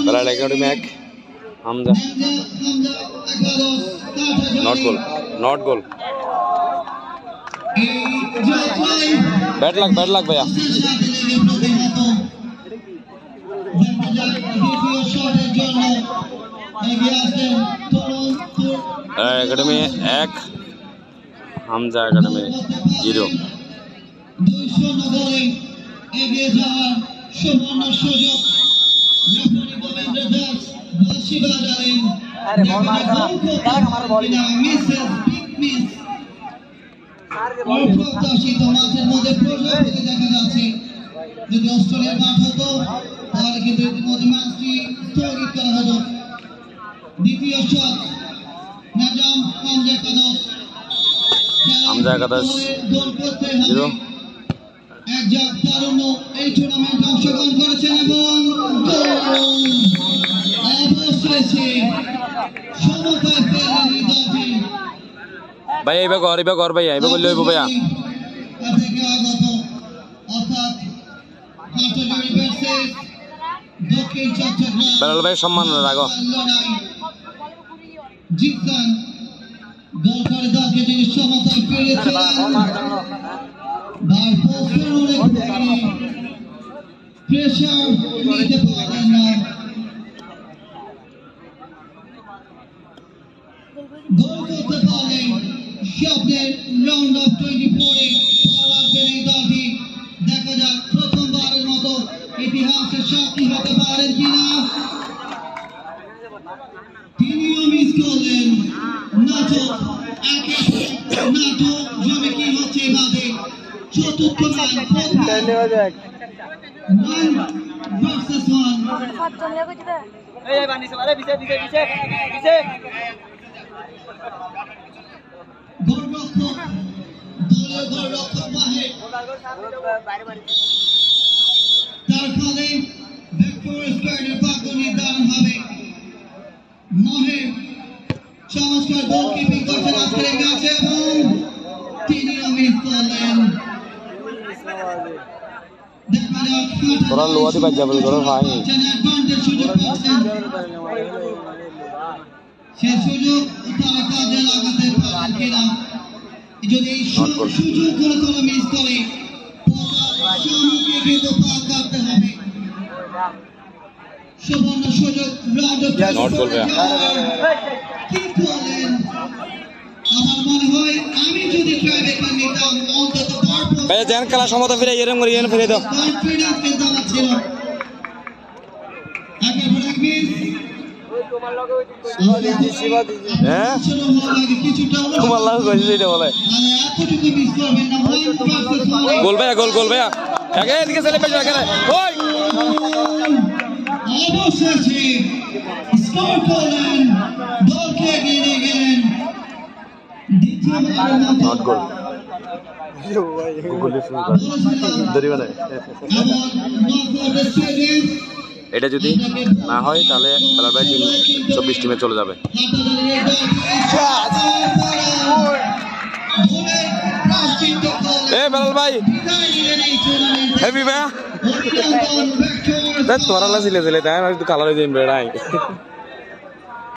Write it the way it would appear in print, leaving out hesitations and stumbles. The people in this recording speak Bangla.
Belal academy 1 Hamza not goal bad luck ভাইয়া একাডেমি 1 হামজা একাডেমি 0 এগিয়ে যাওয়ার সুবর্ণ সুযোগ রেফারি গোবিন্দ দাস বাঁশি বাজালেন আরে বল মারো আমার বল না মিসেস বিগ মিস অপ্রত্যাশিত মাঠের মধ্যে প্রবেশ করে দেখা যাচ্ছে যদি অস্ট্রেলিয়ার মাঠ হতো তাহলে কিন্তু ইতিমধ্যে ম্যাচটি স্থগিত করা হতো দ্বিতীয় শট নাজাম হামজা একাদশ গোল করতে হবে একজন তরুণ এই টুর্নামেন্টে অংশগ্রহণ করেছেন এবং অবশেষে সমতায় পেলেন এই দলটি ভাই এইবা ঘর ভাই এইবা বললে হইব ভাইয়া থেকে আগত অর্থাৎ হাটজড়ি ভার্সেস দক্ষিণ চট্টগ্রাম বেলাল ভাই সম্মান রাখো জিতলেন গোল করে দলকে যিনি সমতায় পেয়েছিলেন প্রেশার নিতে পারেন না গোল করতে পারলে স্বপ্নের রাউন্ড অফ 24-এ পা রাখবেন এই দলটি দেখা যাক প্রথমবারের মতো ইতিহাসের সাক্ষী হতে পারেন কিনা তিনিও মিস করলেন নাটক জমে কি হচ্ছে এভাবে চতুর্থ ম্যাচ ধন্যবাদ 1 ভার্সেস 1 এই বানিছে আরে পিছে গোলরক্ষক দলের গোলরক্ষক মাহে তার ফলে ভিক্টোরিয়া স্কোয়াডের ভাগ্য নির্ধারণ হবে মাহে চমৎকার গোলকিপিং করছেন আজকের এই ম্যাচে এবং তিনিও মিস করলেন তোরা লোয়াতে বাজ যাবে তোরা ভাই সে সুযোগ তারা কাজে লাগাতে পারেন কিনা যদি এই সুযোগগুলো তারা মিস করে সম্মুখে কিন্তু পা কাটতে হবে সুবর্ণ সুযোগ নট গোল কি করলেন আমার মনে হয় আমি যদি ট্রাইবেকার নিতাম অন্তত ভাই জান খেলা সমতা ফিরে এরকম করে এনে ফিরে দাও কনফিডেন্স কিন্তু আমার ছিল আগে ব্রেক মিস তোমার লাগে কইছে এটা বলে এতটুকু মিস করবেন না গোল ভাইয়া আগে এদিকে চলে পেছনে আগে ওই অবশেষে স্কোর করলেন দলকে এগিয়ে নিয়ে গেলেন নট গোল এটা যদি না হয় তাহলে বেলাল ভাই 24 টিমে চলে যাবে বেলাল ভাই হেভি ভাই তোরা ছিলে তাই কালার হয়ে যাবে